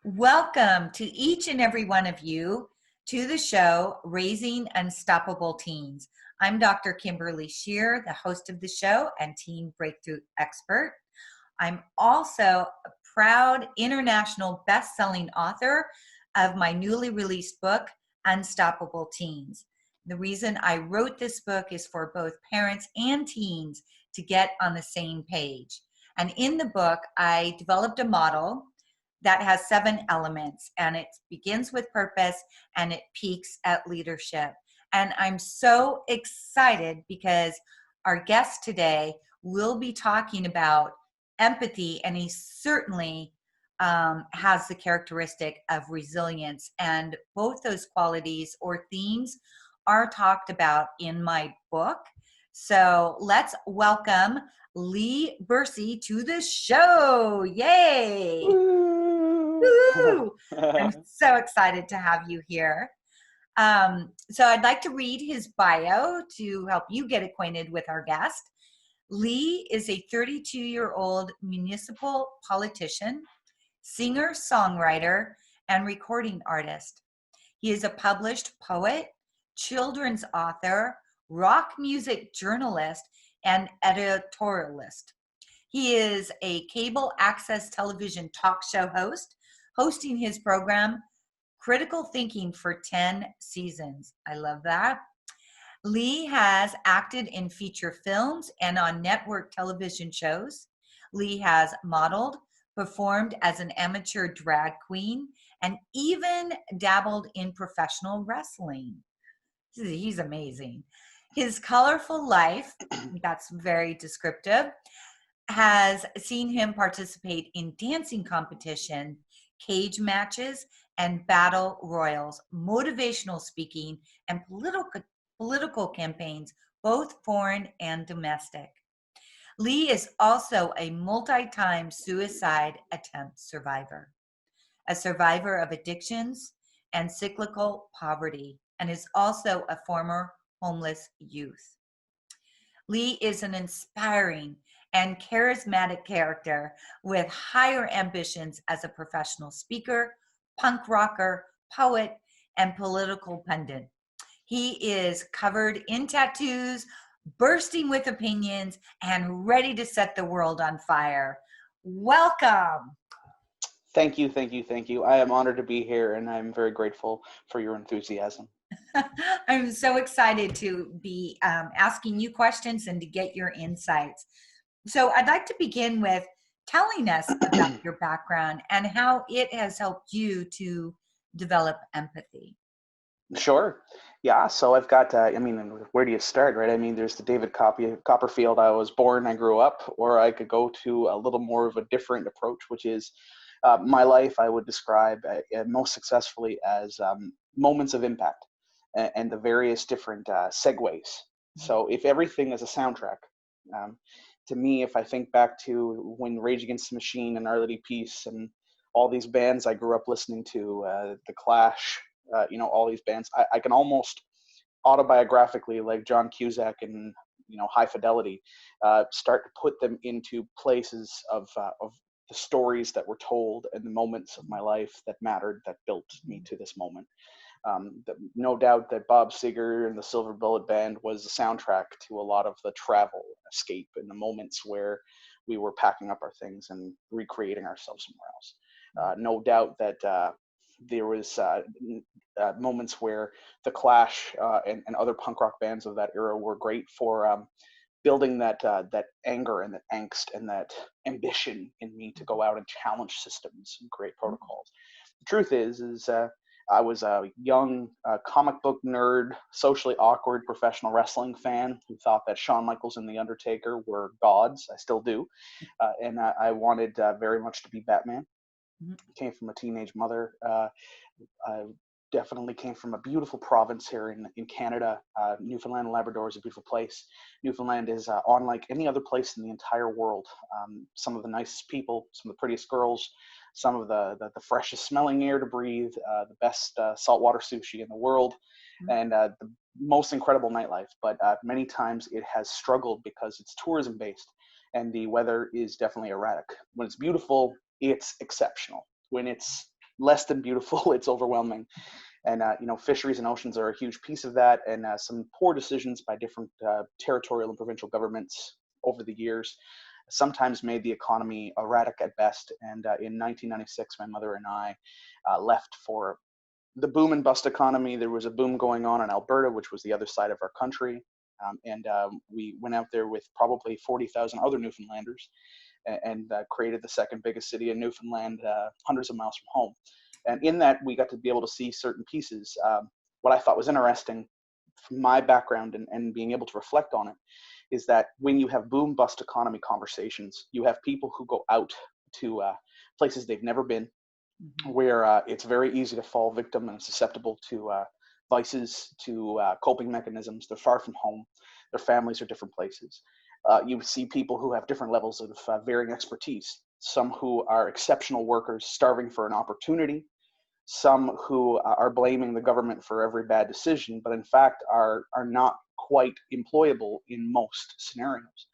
Welcome to each and every one of you to the show, Raising Unstoppable Teens. I'm Dr. Kimberly Shear, the host of the show and teen breakthrough expert. I'm also a proud international best-selling author of my newly released book, Unstoppable Teens. The reason I wrote this book is for both parents and teens to get on the same page. And in the book, I developed a model that has 7 elements, and it begins with purpose and it peaks at leadership. And I'm so excited because our guest today will be talking about empathy, and he certainly has the characteristic of resilience. And both those qualities or themes are talked about in my book. So let's welcome Leigh Bursey to the show. Yay! Woo! I'm so excited to have you here. So I'd like to read his bio to help you get acquainted with our guest. Leigh is a 32-year-old municipal politician, singer, songwriter, and recording artist. He is a published poet, children's author, rock music journalist, and editorialist. He is a cable access television talk show host, hosting his program, Critical Thinking, for 10 seasons. I love that. Leigh has acted in feature films and on network television shows. Leigh has modeled, performed as an amateur drag queen, and even dabbled in professional wrestling. He's amazing. His colorful life, that's very descriptive, has seen him participate in dancing competition, cage matches, and battle royals, motivational speaking, and political campaigns, both foreign and domestic. Leigh is also a multi-time suicide attempt survivor, a survivor of addictions and cyclical poverty, and is also a former homeless youth. Leigh is an inspiring and charismatic character with higher ambitions as a professional speaker, punk rocker, poet, and political pundit. He is covered in tattoos, bursting with opinions, and ready to set the world on fire. Welcome. Thank you, thank you, thank you. I am honored to be here, and I'm very grateful for your enthusiasm. I'm so excited to be asking you questions and to get your insights. So I'd like to begin with telling us about your background and how it has helped you to develop empathy. Sure. Yeah, so I've got, where do you start, right? I mean, there's the David Copperfield, I was born, I grew up, or I could go to a little more of a different approach, which is my life I would describe most successfully as moments of impact and the various different segues. So if everything is a soundtrack, to me, if I think back to when Rage Against the Machine and Our Lady Peace and all these bands I grew up listening to, The Clash, all these bands, I can almost autobiographically, like John Cusack and High Fidelity, start to put them into places of the stories that were told and the moments of my life that mattered, that built me to this moment. No doubt that Bob Seger and the Silver Bullet Band was the soundtrack to a lot of the travel, escape, and the moments where we were packing up our things and recreating ourselves somewhere else. No doubt that there was moments where the Clash and other punk rock bands of that era were great for building that anger and that angst and that ambition in me to go out and challenge systems and create protocols. The truth is I was a young comic book nerd, socially awkward professional wrestling fan who thought that Shawn Michaels and The Undertaker were gods. I still do. And I wanted very much to be Batman. Came from a teenage mother. I definitely came from a beautiful province here in Canada. Newfoundland and Labrador is a beautiful place. Newfoundland is unlike any other place in the entire world. Some of the nicest people, some of the prettiest girls, some of the freshest smelling air to breathe, the best saltwater sushi in the world, and the most incredible nightlife. But many times it has struggled because it's tourism based and the weather is definitely erratic. When it's beautiful, it's exceptional. When it's less than beautiful. It's overwhelming. And, fisheries and oceans are a huge piece of that. And some poor decisions by different territorial and provincial governments over the years sometimes made the economy erratic at best. And in 1996, my mother and I left for the boom and bust economy. There was a boom going on in Alberta, which was the other side of our country. We went out there with probably 40,000 other Newfoundlanders and created the second biggest city in Newfoundland, hundreds of miles from home. And in that, we got to be able to see certain pieces. What I thought was interesting from my background and being able to reflect on it is that when you have boom bust economy conversations, you have people who go out to places they've never been, where it's very easy to fall victim and susceptible to vices, to coping mechanisms. They're far from home. Their families are different places. You see people who have different levels of varying expertise. Some who are exceptional workers starving for an opportunity. Some who are blaming the government for every bad decision, but in fact are not quite employable in most scenarios.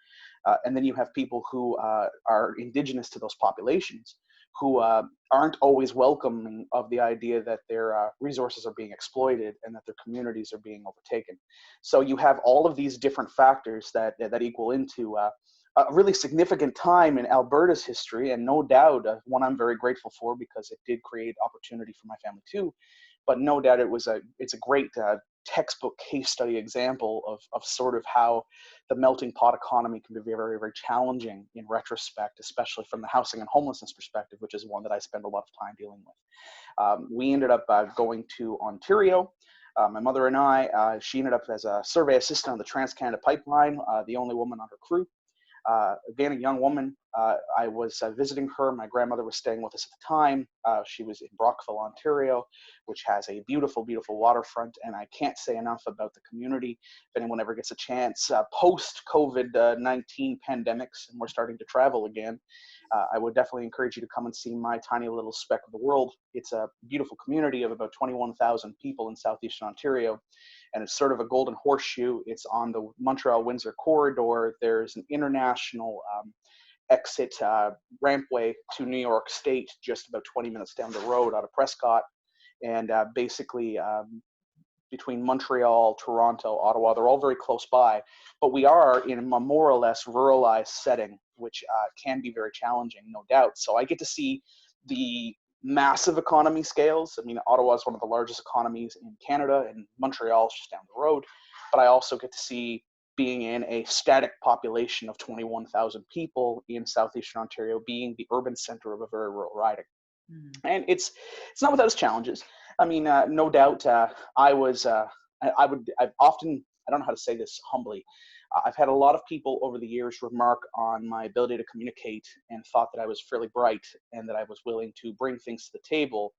And then you have people who are indigenous to those populations, who aren't always welcoming of the idea that their resources are being exploited and that their communities are being overtaken. So you have all of these different factors that equal into a really significant time in Alberta's history, and no doubt one I'm very grateful for, because it did create opportunity for my family too. But no doubt it's a great textbook case study example of sort of how the melting pot economy can be very, very challenging in retrospect, especially from the housing and homelessness perspective, which is one that I spend a lot of time dealing with. We ended up going to Ontario. My mother and I, she ended up as a survey assistant on the Trans-Canada Pipeline, the only woman on her crew. Again, a young woman. I was visiting her. My grandmother was staying with us at the time. She was in Brockville, Ontario, which has a beautiful, beautiful waterfront. And I can't say enough about the community. If anyone ever gets a chance, post-COVID-19 pandemics, and we're starting to travel again, I would definitely encourage you to come and see my tiny little speck of the world. It's a beautiful community of about 21,000 people in southeastern Ontario. And it's sort of a golden horseshoe. It's on the Montreal-Windsor corridor. There's an international exit rampway to New York State, just about 20 minutes down the road out of Prescott. And basically between Montreal, Toronto, Ottawa, they're all very close by. But we are in a more or less ruralized setting, which can be very challenging, no doubt. So I get to see the massive economy scales. I mean, Ottawa is one of the largest economies in Canada, and Montreal is just down the road. But I also get to see being in a static population of 21,000 people in southeastern Ontario, being the urban center of a very rural riding. And it's not without its challenges. I mean, no doubt, I've often, I don't know how to say this humbly, I've had a lot of people over the years remark on my ability to communicate and thought that I was fairly bright and that I was willing to bring things to the table,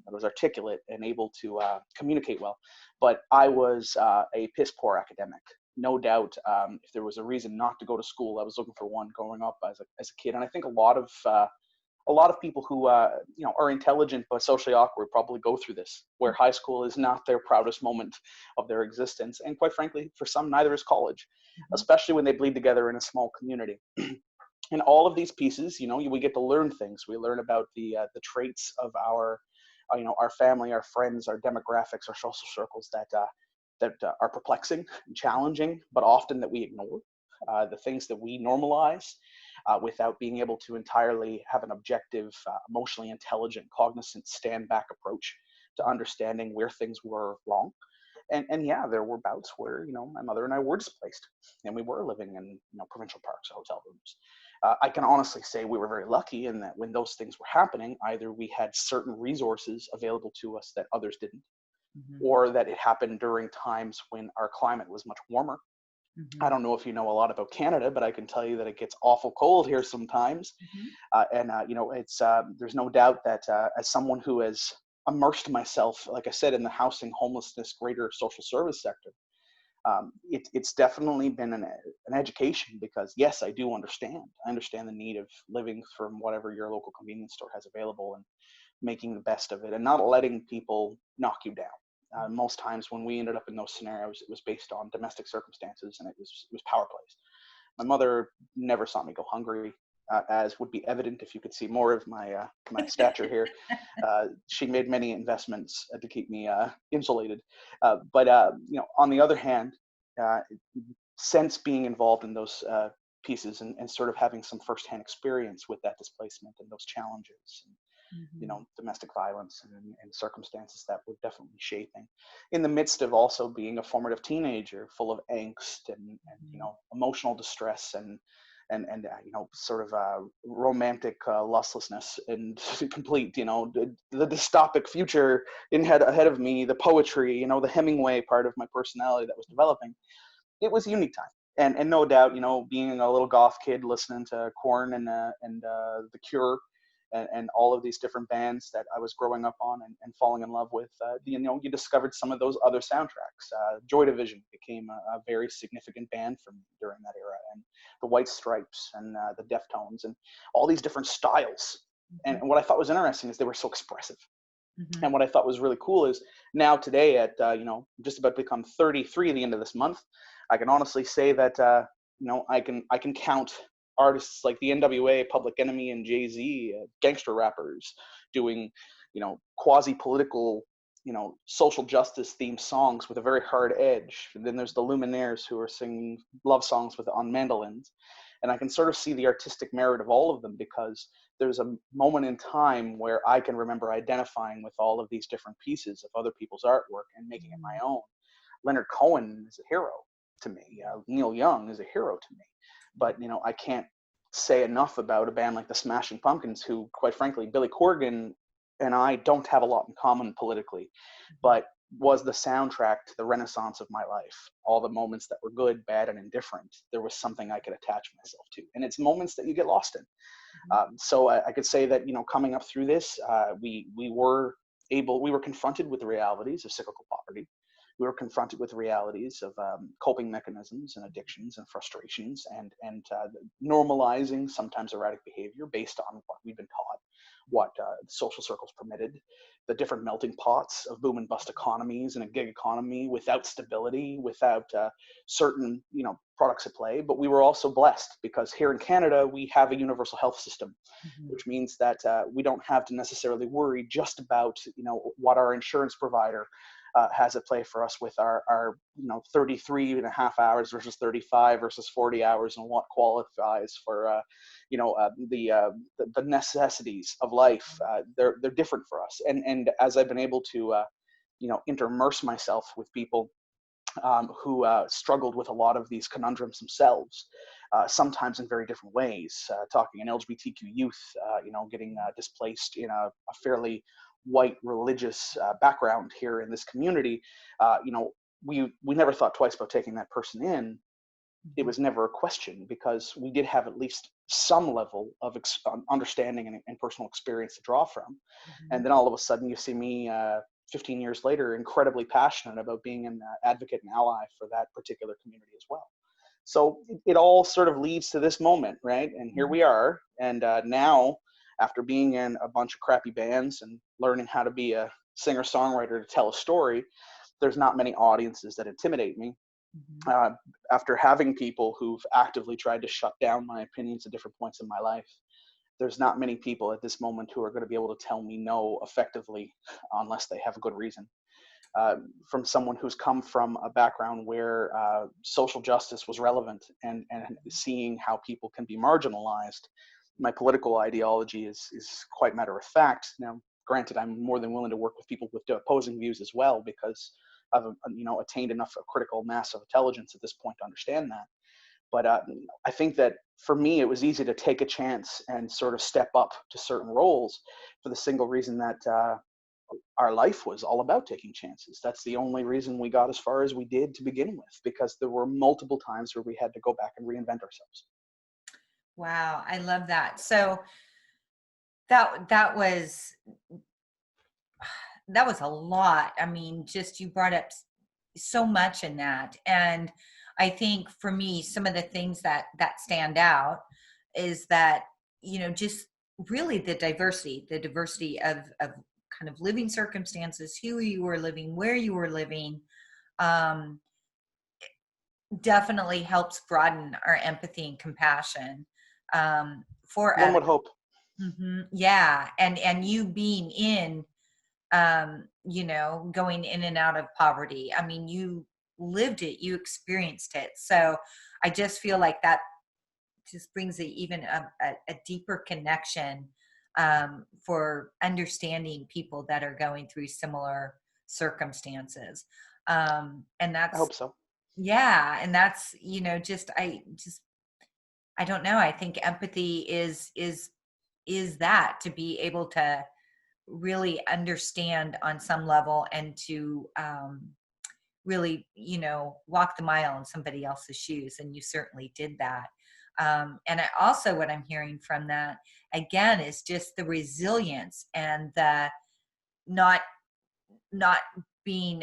that was articulate and able to communicate well. But I was a piss poor academic. No doubt, if there was a reason not to go to school, I was looking for one growing up as a kid. And I think a lot of people who are intelligent but socially awkward probably go through this, where high school is not their proudest moment of their existence, and quite frankly, for some, neither is college, especially when they bleed together in a small community. And all of these pieces, we get to learn things. We learn about the traits of our family, our friends, our demographics, our social circles that are perplexing and challenging, but often that we ignore. The things that we normalize without being able to entirely have an objective, emotionally intelligent, cognizant stand-back approach to understanding where things were wrong. And yeah, there were bouts where, my mother and I were displaced, and we were living in, provincial parks or hotel rooms. I can honestly say we were very lucky in that when those things were happening, either we had certain resources available to us that others didn't, or that it happened during times when our climate was much warmer. I don't know if you know a lot about Canada, but I can tell you that it gets awful cold here sometimes. It's there's no doubt that as someone who has immersed myself, like I said, in the housing, homelessness, greater social service sector, it's definitely been an education, because yes, I do understand. I understand the need of living from whatever your local convenience store has available and making the best of it and not letting people knock you down. Most times when we ended up in those scenarios, it was based on domestic circumstances, and it was power plays. My mother never saw me go hungry. as would be evident if you could see more of my stature here. She made many investments to keep me insulated. But on the other hand, uh, since being involved in those pieces and sort of having some firsthand experience with that displacement and those challenges, and Mhm. domestic violence and circumstances that were definitely shaping, in the midst of also being a formative teenager full of angst and Mhm. emotional distress and sort of romantic lustlessness and complete the dystopic future in ahead of me, the poetry, the Hemingway part of my personality that was developing. It was a unique time. And no doubt, being a little goth kid listening to Korn and The Cure and all of these different bands that I was growing up on and falling in love with, you discovered some of those other soundtracks. Joy Division became a very significant band for me during that era, and the White Stripes and the Deftones and all these different styles. And what I thought was interesting is they were so expressive. Mhm. And what I thought was really cool is now today at just about to become 33 at the end of this month, I can honestly say that I can count artists like the NWA, Public Enemy, and Jay-Z, gangster rappers doing quasi political social justice themed songs with a very hard edge. And then there's the Luminaires who are singing love songs on mandolins, and I can sort of see the artistic merit of all of them because there's a moment in time where I can remember identifying with all of these different pieces of other people's artwork and making it my Mhm. own. Leonard Cohen is a hero to me. Neil Young is a hero to me. But I can't say enough about a band like the Smashing Pumpkins, who, quite frankly, Billy Corgan and I don't have a lot in common politically, but was the soundtrack to the renaissance of my life. All the moments that were good, bad, and indifferent, there was something I could attach myself to. And it's moments that you get lost in. Mhm. So I could say that coming up through this, we were confronted with the realities of cyclical poverty. We were confronted with the realities of coping mechanisms and addictions and frustrations and normalizing sometimes erratic behavior based on what we've been taught, what social circles permitted, the different melting pots of boom and bust economies and a gig economy without stability, without certain products at play. But we were also blessed because here in Canada we have a universal health system, Mhm. which means that we don't have to necessarily worry just about what our insurance provider has at play for us with our 33 and a half hours versus 35 versus 40 hours and what qualifies for the necessities of life. They're different for us, and as I've been able to intermerse myself with people who struggled with a lot of these conundrums themselves, sometimes in very different ways. Talking an LGBTQ youth, getting displaced in a fairly white religious background here in this community, we never thought twice about taking that person in. It Mhm. was never a question because we did have at least some level of understanding and personal experience to draw from. Mhm. And then all of a sudden, you see me 15 years later, incredibly passionate about being an advocate and ally for that particular community as well. So it all sort of leads to this moment, right? And here Mhm. we are. And now, after being in a bunch of crappy bands and learning how to be a singer songwriter to tell a story, there's not many audiences that intimidate me. Mhm. uh, After having people who've actively tried to shut down my opinions at different points in my life, there's not many people at this moment who are going to be able to tell me no effectively unless they have a good reason. From someone who's come from a background where social justice was relevant and seeing how people can be marginalized, my political ideology is quite matter of fact. Now, granted, I'm more than willing to work with people with opposing views as well because I've attained enough critical mass of intelligence at this point to understand that. But I think that for me, it was easy to take a chance and sort of step up to certain roles for the single reason that our life was all about taking chances. That's the only reason we got as far as we did to begin with, because there were multiple times where we had to go back and reinvent ourselves. Wow, I love that. So that was a lot. I mean, just you brought up so much in that. And I think for me, some of the things that stand out is that, just really the diversity of kind of living circumstances, who you were living, where you were living, um, definitely helps broaden our empathy and compassion for One others. would hope. Yeah. And you being in, going in and out of poverty. I mean, you lived it, you experienced it. So I just feel like that just brings even a deeper connection for understanding people that are going through similar circumstances. And I that's, hope so. yeah. And that's, I don't know. I think empathy is that, to be able to really understand on some level, and to really, walk the mile in somebody else's shoes. And you certainly did that. And I also, what I'm hearing from that again is just the resilience, and the not not being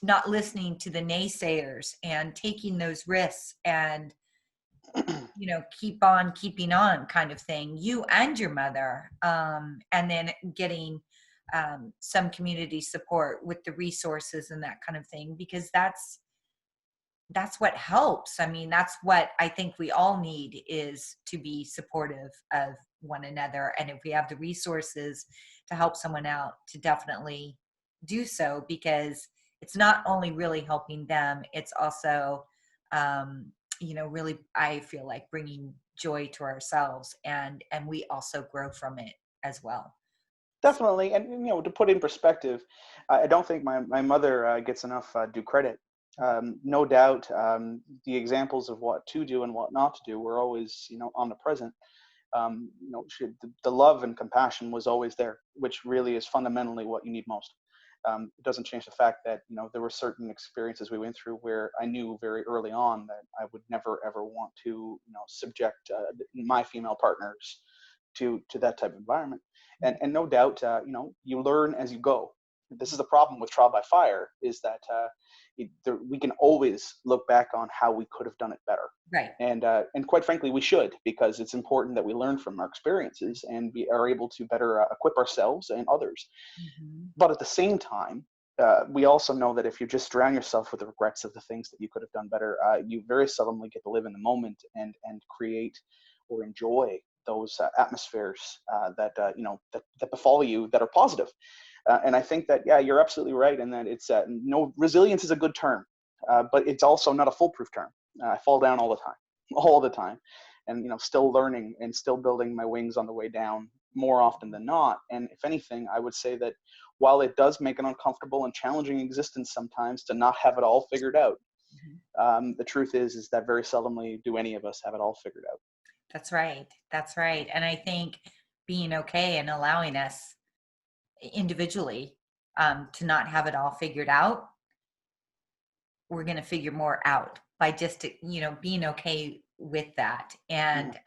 not listening to the naysayers, and taking those risks, and keep on keeping on kind of thing, you and your mother, and then getting some community support with the resources and that kind of thing, because that's what helps. I mean, that's what I think we all need, is to be supportive of one another. And if we have the resources to help someone out, to definitely do so, because it's not only really helping them, it's also, really, I feel like, bringing joy to ourselves, and we also grow from it as well. Definitely. And, to put in perspective, I don't think my mother gets enough due credit. No doubt, the examples of what to do and what not to do were always, omnipresent. The love and compassion was always there, which really is fundamentally what you need most. It doesn't change the fact that, there were certain experiences we went through where I knew very early on that I would never ever want to, subject my female partners to that type of environment. And no doubt, you learn as you go. This is the problem with trial by fire, is that we can always look back on how we could have done it better. Right. And quite frankly, we should, because it's important that we learn from our experiences and are able to better equip ourselves and others. But at the same time, we also know that if you just drown yourself with the regrets of the things that you could have done better, you very seldomly get to live in the moment and create or enjoy those atmospheres that befall you, that are positive. And I think that, yeah, you're absolutely right in that it's no, resilience is a good term, but it's also not a foolproof term. I fall down all the time, all the time, and still learning and still building my wings on the way down more often than not. And if anything, I would say that while it does make an uncomfortable and challenging existence sometimes to not have it all figured out, the truth is that very seldomly do any of us have it all figured out. That's right. That's right. And I think being okay and allowing us individually to not have it all figured out, we're going to figure more out by just, being okay with that. And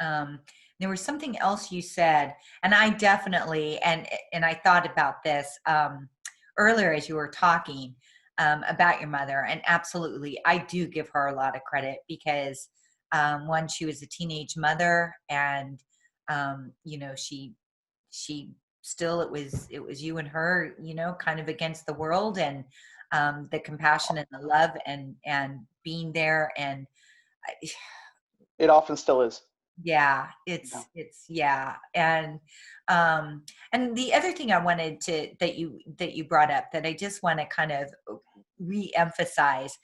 there was something else you said, and I definitely, and I thought about this earlier as you were talking about your mother. And absolutely, I do give her a lot of credit, because one, she was a teenage mother, and she still, it was you and her, kind of against the world, and the compassion and the love, and being there. And It often still is. yeah, Yeah. yeah. And the other thing I wanted that you brought up, that I just want to kind of re-emphasize,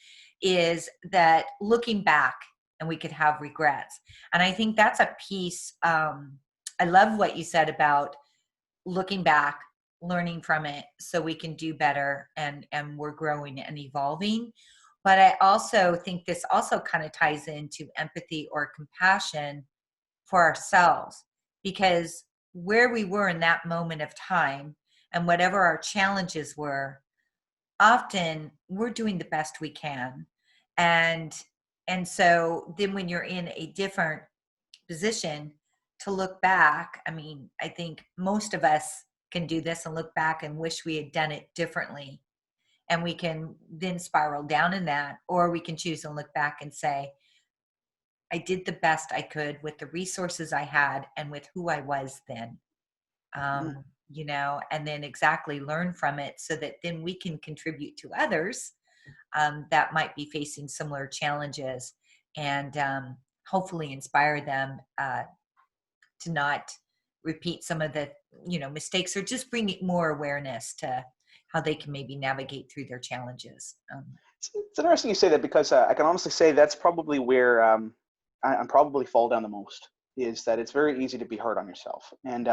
is that looking back, and we could have regrets. And I think that's a piece. I love what you said about looking back, learning from it, so we can do better, and we're growing and evolving. But I also think this also kind of ties into empathy or compassion for ourselves, because where we were in that moment of time, and whatever our challenges were, often we're doing the best we can. And so then when you're in a different position to look back, I mean, I think most of us can do this and look back and wish we had done it differently. And we can then spiral down in that, or we can choose and look back and say, I did the best I could with the resources I had and with who I was then. And then exactly learn from it, so that then we can contribute to others that might be facing similar challenges, and hopefully inspire them to not repeat some of the, mistakes, or just bring more awareness to how they can maybe navigate through their challenges. It's interesting you say that, because I can honestly say that's probably where I'm probably fall down the most, is that it's very easy to be hard on yourself, and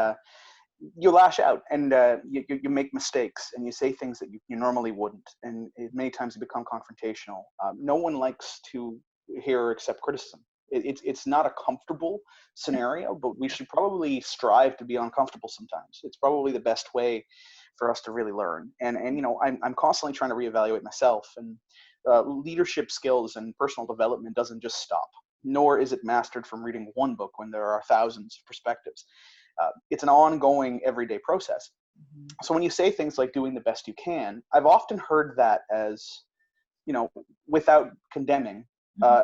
you lash out, and you make mistakes, and you say things that you normally wouldn't, and many times you become confrontational. No one likes to hear or accept criticism. It's not a comfortable scenario, but we should probably strive to be uncomfortable sometimes. It's probably the best way for us to really learn. And I'm constantly trying to reevaluate myself, and leadership skills and personal development doesn't just stop, nor is it mastered from reading one book when there are thousands of perspectives. It's an ongoing everyday process. Mm-hmm. So when you say things like doing the best you can, I've often heard that as, without condemning,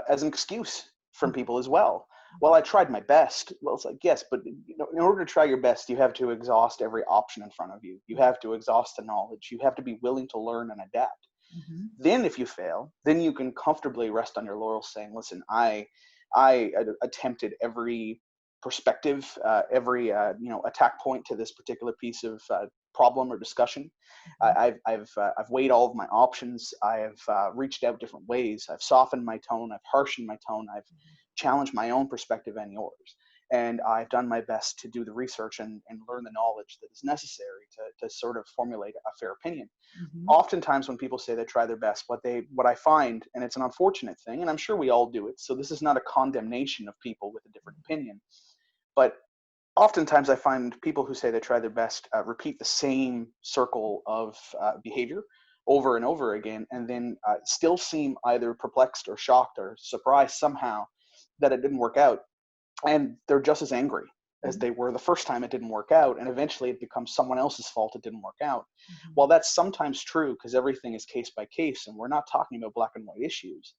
as an excuse from people as well. Well, I tried my best. Well, it's like, yes, but in order to try your best, you have to exhaust every option in front of you. You have to exhaust the knowledge. You have to be willing to learn and adapt. Mm-hmm. Then if you fail, then you can comfortably rest on your laurels saying, listen, I attempted every perspective, every attack point to this particular piece of problem or discussion. I've weighed all of my options. I have reached out different ways. I've softened my tone. I've harshened my tone. I've challenged my own perspective and yours. And I've done my best to do the research and learn the knowledge that is necessary to sort of formulate a fair opinion. Mm-hmm. Oftentimes when people say they try their best, what I find, and it's an unfortunate thing, and I'm sure we all do it, so this is not a condemnation of people with a different opinion, but oftentimes I find people who say they try their best repeat the same circle of behavior over and over again, and then still seem either perplexed or shocked or surprised somehow that it didn't work out. And they're just as angry as they were the first time it didn't work out, and eventually it becomes someone else's fault it didn't work out. Mm-hmm. While that's sometimes true, because everything is case by case, and we're not talking about black and white issues,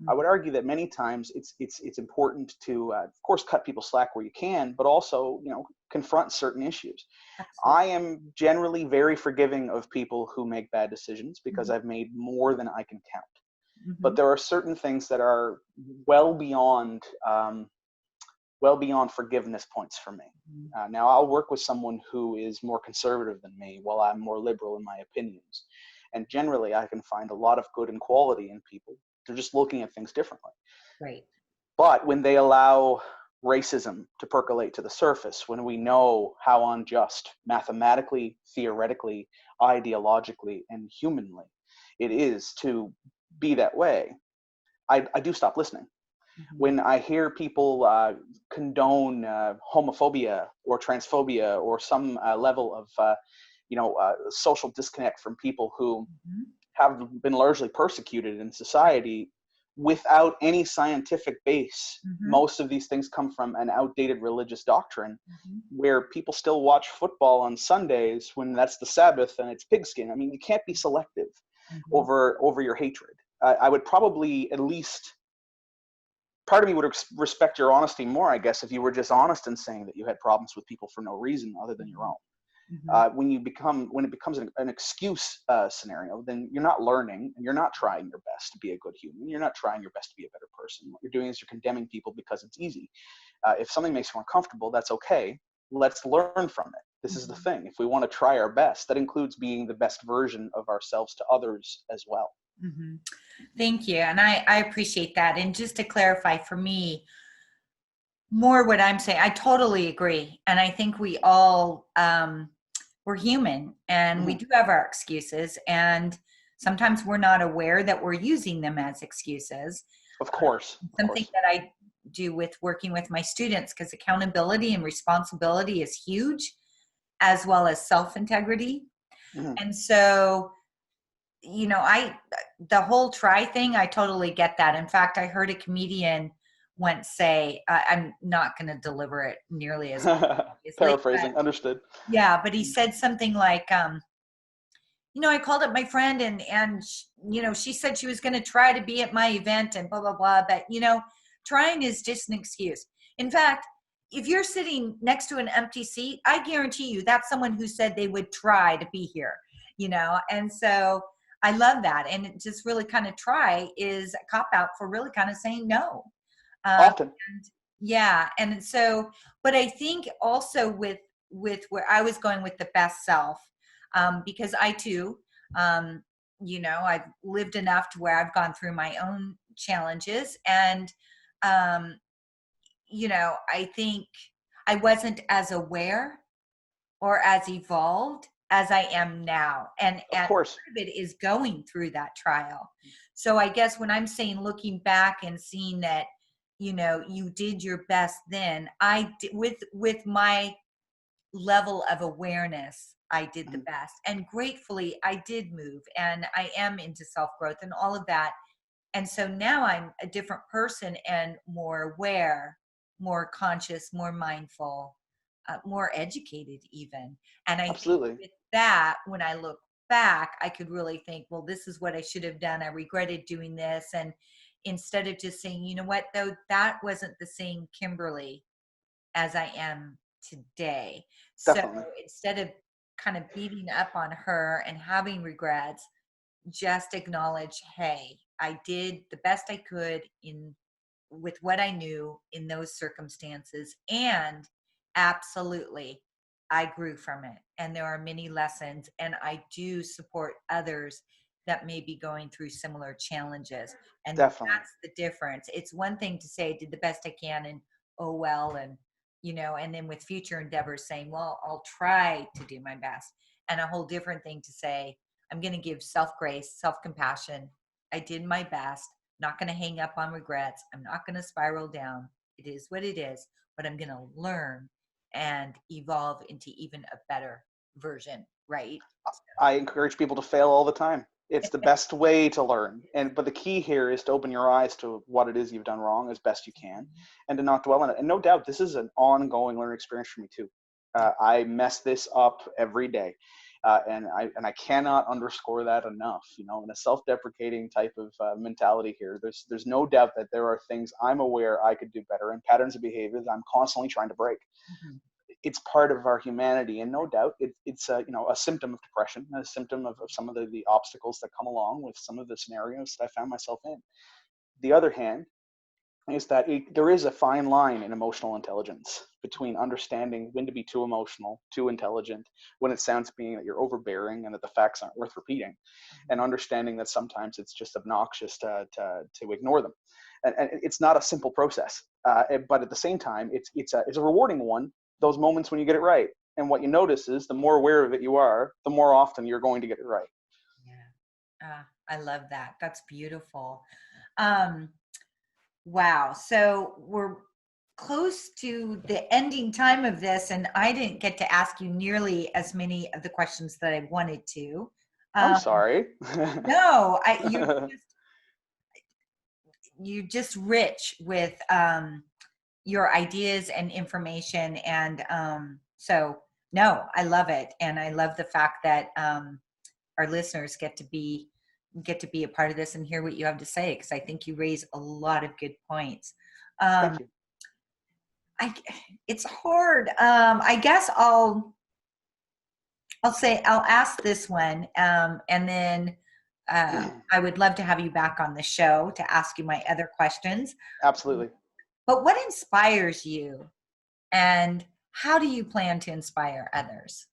I would argue that many times it's important to, of course, cut people slack where you can, but also, confront certain issues. Absolutely. I am generally very forgiving of people who make bad decisions, because I've made more than I can count. Mm-hmm. But there are certain things that are well beyond forgiveness points for me. Now, I'll work with someone who is more conservative than me, while I'm more liberal in my opinions. And generally, I can find a lot of good and quality in people. They're just looking at things differently. Right. But when they allow racism to percolate to the surface, when we know how unjust, mathematically, theoretically, ideologically, and humanly it is to be that way, I do stop listening. Mm-hmm. When I hear people condone homophobia or transphobia or some level of social disconnect from people who have been largely persecuted in society without any scientific base, most of these things come from an outdated religious doctrine, where people still watch football on Sundays when that's the Sabbath and it's pigskin. I mean, you can't be selective over your hatred. I would probably, at least part of me would respect your honesty more, I guess, if you were just honest in saying that you had problems with people for no reason other than your own. When it becomes an excuse scenario, then you're not learning, and you're not trying your best to be a good human. You're not trying your best to be a better person. What you're doing is you're condemning people because it's easy. If something makes you uncomfortable, that's okay. Let's learn from it. This is the thing. If we want to try our best, that includes being the best version of ourselves to others as well. Thank you. And I appreciate that. And just to clarify for me, more what I'm saying, I totally agree. And I think we all, we're human, and we do have our excuses. And sometimes we're not aware that we're using them as excuses. Of course. Something that I do with working with my students, because accountability and responsibility is huge, as well as self-integrity. And so, the whole try thing, I totally get that. In fact, I heard a comedian once say, I'm not going to deliver it nearly as paraphrasing, understood. Yeah, but he said something like, I called up my friend and she said she was going to try to be at my event and blah, blah, blah. But, trying is just an excuse. In fact, if you're sitting next to an empty seat, I guarantee you that's someone who said they would try to be here, and so I love that. And it just really kind of try is a cop out for really kind of saying no. Often. Yeah. And so, but I think also with where I was going with the best self, because I too, um, I've lived enough to where I've gone through my own challenges, and um, I think I wasn't as aware or as evolved as I am now. Of And course. part of it is going through that trial. So I guess when I'm saying looking back and seeing that, you did your best then, I did, with my level of awareness, I did the Mhm. best. And gratefully I did move, and I am into self-growth and all of that. And so now I'm a different person and more aware, more conscious, more mindful, more educated even. And I think Absolutely. with that, when I look back, I could really think, well, this is what I should have done. I regretted doing this. And instead of just saying, you know what, though, that wasn't the same Kimberly as I am today. So Definitely. instead of kind of beating up on her and having regrets, just acknowledge, hey, I did the best I could in with what I knew in those circumstances, and absolutely I grew from it, and there are many lessons, and I do support others that may be going through similar challenges. And Definitely. that's the difference. It's one thing to say I did the best I can, and oh well, and and then with future endeavors saying, well, I'll try to do my best. And a whole different thing to say, I'm going to give self grace, self compassion. I did my best. Not going to hang up on regrets. I'm not going to spiral down. It is what it is, but I'm going to learn and evolve into even a better version, right? I encourage people to fail all the time. It's the best way to learn. But the key here is to open your eyes to what it is you've done wrong as best you can, and to not dwell on it. And no doubt, this is an ongoing learning experience for me too. I mess this up every day, and I cannot underscore that enough. In a self-deprecating type of mentality here, there's no doubt that there are things I'm aware I could do better, and patterns of behavior that I'm constantly trying to break. Mhm. It's part of our humanity, and no doubt it's a symptom of depression, a symptom of some of the obstacles that come along with some of the scenarios that I found myself in. The other hand is that there is a fine line in emotional intelligence between understanding when to be too emotional, too intelligent, when it sounds being that you're overbearing and that the facts aren't worth repeating, and understanding that sometimes it's just obnoxious to ignore them. And it's not a simple process, but at the same time, it's a rewarding one. Those moments when you get it right, and what you notice is the more aware of it you are, the more often you're going to get it right. Yeah. I love that. That's beautiful. Um, wow. So we're close to the ending time of this, and I didn't get to ask you nearly as many of the questions that I wanted to. I'm Um, sorry. no, you're just rich with your ideas and information, and so no, I love it, and I love the fact that our listeners get to be a part of this and hear what you have to say, because I think you raise a lot of good points. um Thank you. I it's hard. I guess I'll say I'll ask this one, and then I would love to have you back on the show to ask you my other questions. Absolutely. But what inspires you, and how do you plan to inspire others?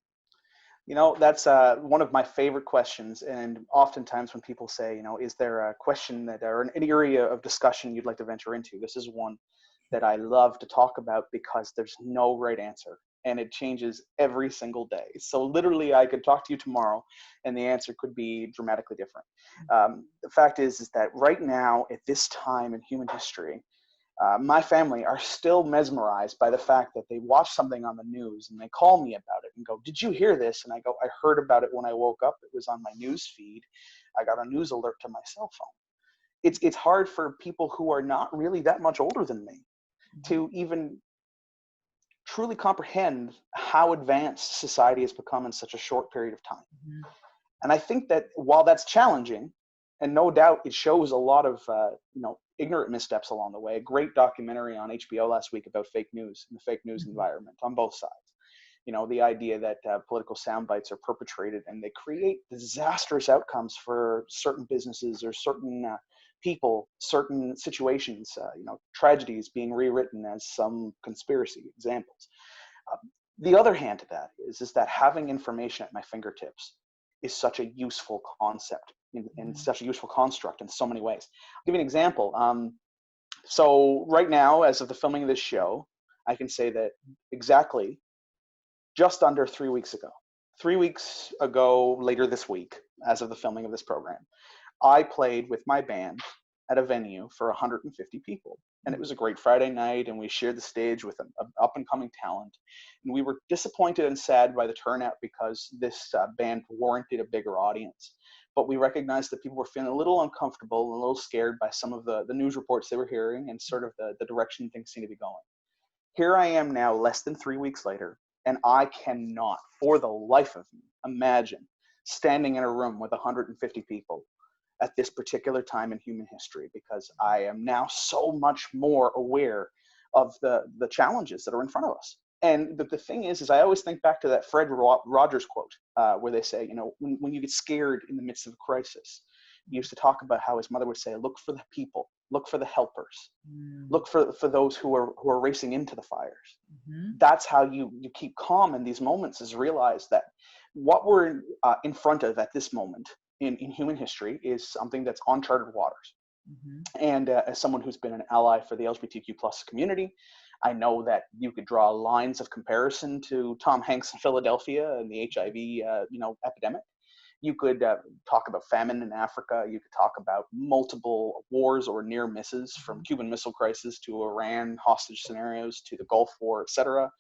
That's one of my favorite questions. And oftentimes when people say, is there a question that or an area of discussion you'd like to venture into? This is one that I love to talk about because there's no right answer. And it changes every single day. So literally, I could talk to you tomorrow, and the answer could be dramatically different. The fact is that right now, at this time in human history, my family are still mesmerized by the fact that they watch something on the news and they call me about it and go, "Did you hear this?" And I go, "I heard about it when I woke up. It was on my news feed. I got a news alert to my cell phone." It's hard for people who are not really that much older than me to even truly comprehend how advanced society has become in such a short period of time. Mhm. And I think that while that's challenging, and no doubt it shows a lot of ignorant missteps along the way. A great documentary on HBO last week about fake news and the fake news Mhm. environment on both sides. The idea that political sound bites are perpetrated and they create disastrous outcomes for certain businesses or certain people, certain situations, tragedies being rewritten as some conspiracy examples. The other hand to that is that having information at my fingertips is such a useful concept and such a useful construct in so many ways. I'll give you an example. So right now, as of the filming of this show, I can say that exactly just under 3 weeks ago, 3 weeks ago, later this week, as of the filming of this program, I played with my band at a venue for 150 people. And it was a great Friday night, and we shared the stage with an up-and-coming talent. And we were disappointed and sad by the turnout because this band warranted a bigger audience. But we recognized that people were feeling a little uncomfortable and a little scared by some of the news reports they were hearing and sort of the direction things seem to be going. Here I am now, less than 3 weeks later, and I cannot, for the life of me, imagine standing in a room with 150 people at this particular time in human history, because I am now so much more aware of the challenges that are in front of us. And the thing is I always think back to that Fred Rogers quote, where they say, when you get scared in the midst of a crisis, he used to talk about how his mother would say, look for the people, look for the helpers, look for those who are racing into the fires. That's how you keep calm in these moments, is realize that what we're in front of at this moment in human history is something that's uncharted waters. And as someone who's been an ally for the LGBTQ plus community, I know that you could draw lines of comparison to Tom Hanks in Philadelphia and the HIV epidemic. You could talk about famine in Africa. You could talk about multiple wars or near misses, from Cuban Missile Crisis to Iran hostage scenarios to the Gulf War, etc.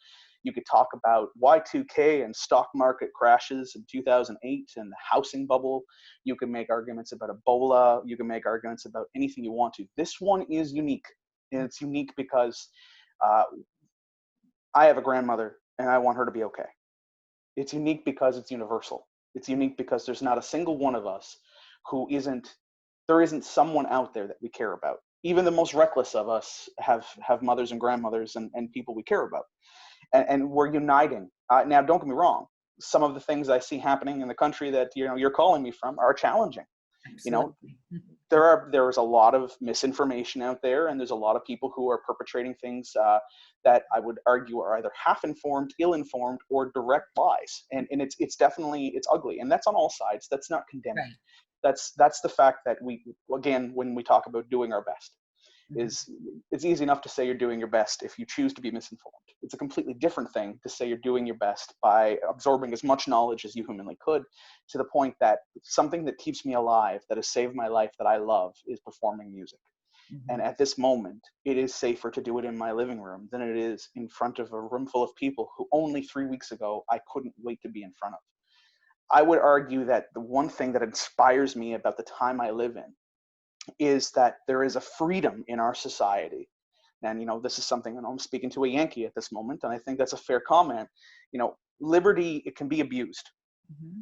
You could talk about Y2K and stock market crashes in 2008 and the housing bubble. You can make arguments about Ebola. You can make arguments about anything you want to. This one is unique. And it's unique because I have a grandmother and I want her to be okay. It's unique because it's universal. It's unique because there's not a single one of us there isn't someone out there that we care about. Even the most reckless of us have mothers and grandmothers and people we care about. And we're uniting. Now, don't get me wrong. Some of the things I see happening in the country that you're calling me from are challenging. Absolutely. There is a lot of misinformation out there, and there's a lot of people who are perpetrating things that I would argue are either half-informed, ill-informed, or direct lies. And it's definitely, it's ugly, and that's on all sides. That's not condemning. Right. That's the fact that when we talk about doing our best, it's easy enough to say you're doing your best if you choose to be misinformed. It's a completely different thing to say you're doing your best by absorbing as much knowledge as you humanly could, to the point that something that keeps me alive, that has saved my life, that I love, is performing music. And at this moment, it is safer to do it in my living room than it is in front of a room full of people who only 3 weeks ago I couldn't wait to be in front of. I would argue that the one thing that inspires me about the time I live in is that there is a freedom in our society. And, this is something, I'm speaking to a Yankee at this moment, and I think that's a fair comment. Liberty, it can be abused.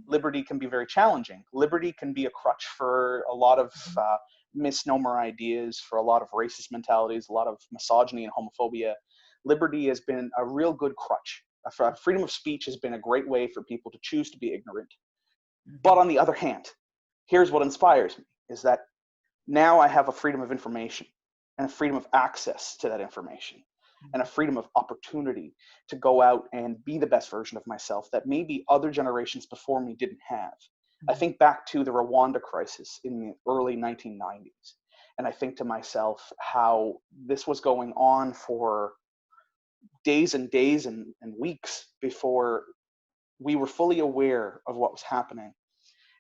Liberty can be very challenging. Liberty can be a crutch for a lot of misnomer ideas, for a lot of racist mentalities, a lot of misogyny and homophobia. Liberty has been a real good crutch. Freedom of speech has been a great way for people to choose to be ignorant. But on the other hand, here's what inspires me, is that now I have a freedom of information and a freedom of access to that information and a freedom of opportunity to go out and be the best version of myself that maybe other generations before me didn't have. I think back to the Rwanda crisis in the early 1990s, and I think to myself how this was going on for days and days and weeks before we were fully aware of what was happening.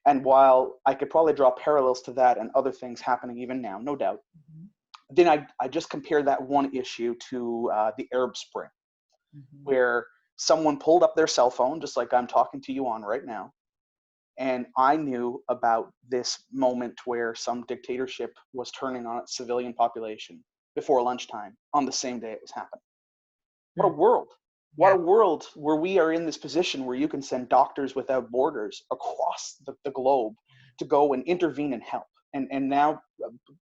And while I could probably draw parallels to that and other things happening even now, no doubt, then I just compare that one issue to the Arab Spring, where someone pulled up their cell phone, just like I'm talking to you on right now, and I knew about this moment where some dictatorship was turning on its civilian population before lunchtime on the same day it was happening. What a world. What a world where we are in this position where you can send Doctors Without Borders across the globe to go and intervene and help. And now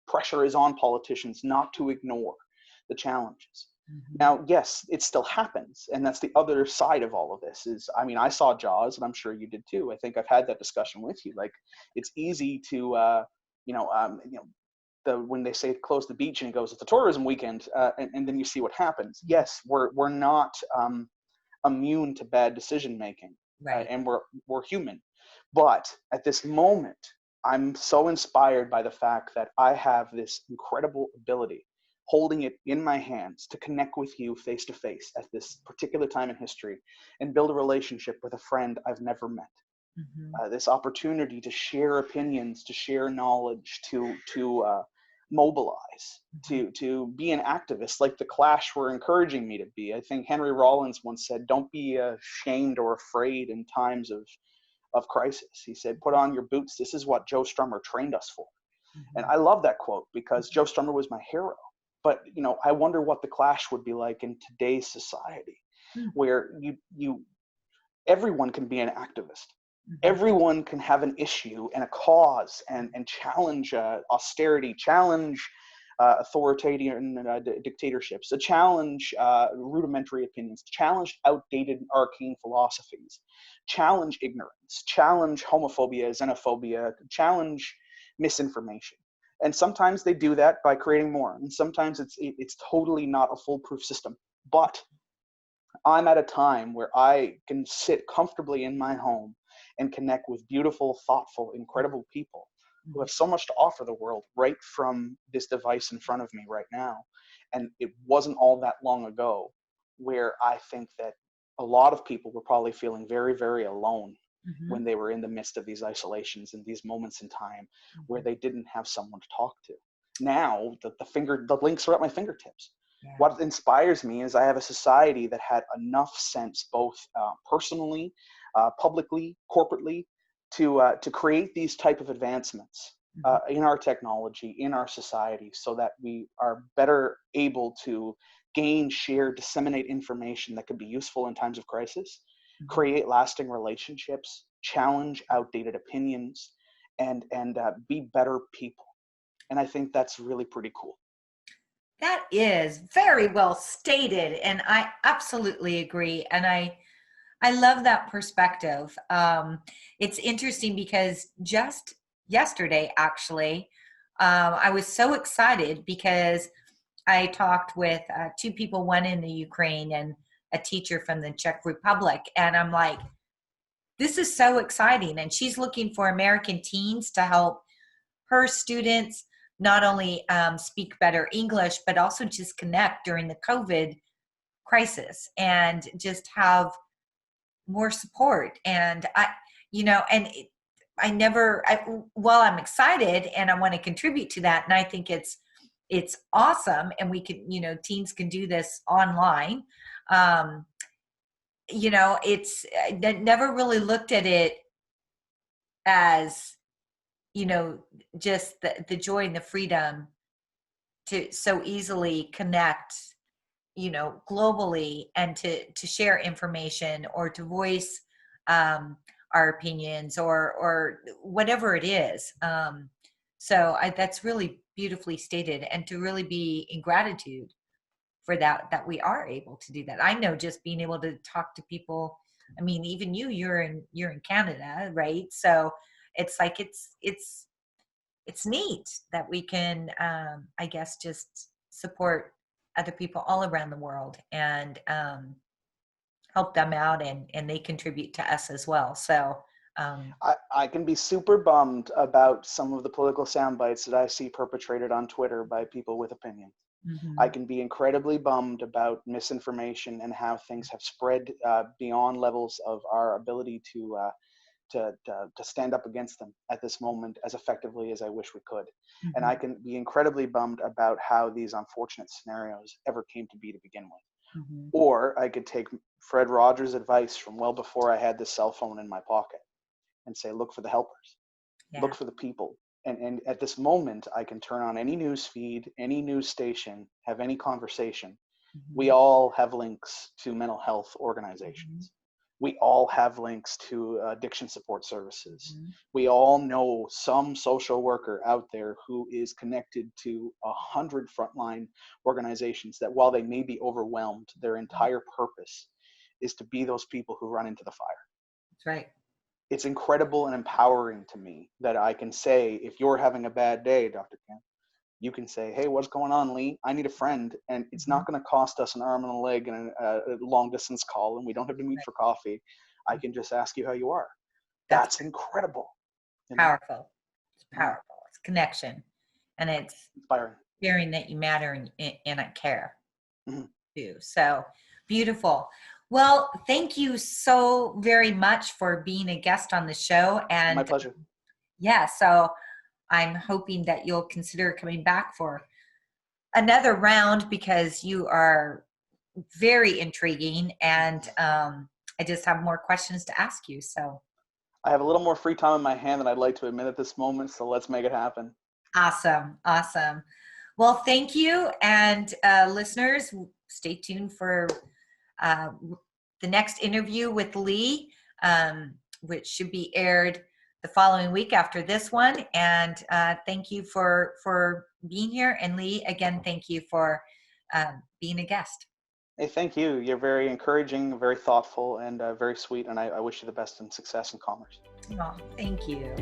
pressure is on politicians not to ignore the challenges. Now, yes, it still happens. And that's the other side of all of this is, I saw Jaws, and I'm sure you did too. I think I've had that discussion with you. Like, it's easy to, when they say close the beach and he goes, it's a tourism weekend, and then you see what happens. Yes, we're not immune to bad decision making, Right. and we're human. But at this moment, I'm so inspired by the fact that I have this incredible ability, holding it in my hands, to connect with you face to face at this particular time in history and build a relationship with a friend I've never met. Mm-hmm. This opportunity to share opinions, to share knowledge, to mobilize, to be an activist like the Clash were encouraging me to be. I think Henry Rollins once said, "Don't be ashamed or afraid in times of crisis." He said, "Put on your boots. This is what Joe Strummer trained us for." And Mm-hmm. I love that quote because Joe Strummer was my hero. But I wonder what the Clash would be like in today's society, where you everyone can be an activist. Mm-hmm. Everyone can have an issue and a cause and challenge austerity, challenge authoritarian dictatorships, to challenge rudimentary opinions, challenge outdated arcane philosophies, challenge ignorance, challenge homophobia, xenophobia, challenge misinformation. And sometimes they do that by creating more, and sometimes it's totally not a foolproof system. But I'm at a time where I can sit comfortably in my home and connect with beautiful, thoughtful, incredible people who have so much to offer the world right from this device in front of me right now. And it wasn't all that long ago where I think that a lot of people were probably feeling very, very alone Mm-hmm. when they were in the midst of these isolations and these moments in time where they didn't have someone to talk to. Now the links are at my fingertips. Yeah. What inspires me is I have a society that had enough sense, both personally, publicly, corporately, to create these type of advancements in our technology, in our society, so that we are better able to gain, share, disseminate information that could be useful in times of crisis, create lasting relationships, challenge outdated opinions, and be better people. And I think that's really pretty cool. That is very well stated, and I absolutely agree. And I love that perspective. It's interesting because just yesterday, actually, I was so excited because I talked with two people, one in the Ukraine and a teacher from the Czech Republic, and I'm like, this is so exciting. And she's looking for American teens to help her students not only speak better English, but also just connect during the COVID crisis and just have more support. And well, I'm excited and I want to contribute to that. And I think it's awesome. And we can, teens can do this online. I never really looked at it as, just the joy and the freedom to so easily connect, globally, and to share information or to voice our opinions or whatever it is. That's really beautifully stated, and to really be in gratitude for that we are able to do that. I know just being able to talk to people. I mean, even you're in Canada, right? So it's like it's neat that we can, I guess, just support other people all around the world and help them out, and they contribute to us as well. So I can be super bummed about some of the political sound bites that I see perpetrated on Twitter by people with opinions. I can be incredibly bummed about misinformation and how things have spread beyond levels of our ability to stand up against them at this moment as effectively as I wish we could. And I can be incredibly bummed about how these unfortunate scenarios ever came to be to begin with. Or I could take Fred Rogers' advice from well before I had this cell phone in my pocket and say, look for the helpers, look for the people. And at this moment, I can turn on any news feed, any news station, have any conversation. We all have links to mental health organizations. We all have links to addiction support services. We all know some social worker out there who is connected to 100 frontline organizations that, while they may be overwhelmed, their entire purpose is to be those people who run into the fire. That's right. It's incredible and empowering to me that I can say, if you're having a bad day, Dr. Ken, You can say, hey, what's going on, Leigh? I need a friend. And it's Mhm. not going to cost us an arm and a leg and a long distance call, and we don't have to meet Right. for coffee. I can just ask you how you are. That's That's incredible. powerful. It's Yeah, powerful. It's connection, and it's inspiring. sharing that you matter and I care Mhm. too. So beautiful. Well, thank you so very much for being a guest on the show. My And pleasure. yeah, so I'm hoping that you'll consider coming back for another round because you are very intriguing, and I just have more questions to ask you. So I have a little more free time in my hand than I'd like to admit at this moment, so let's make it happen. awesome, awesome. Well, thank you, and listeners, stay tuned for uh, the next interview with Leigh, which should be aired the following week after this one. And thank you for being here. And Leigh, again, thank you for being a guest. Hey, thank you. You're very encouraging, very thoughtful, and very sweet, and I wish you the best in success and commerce. Oh, thank you.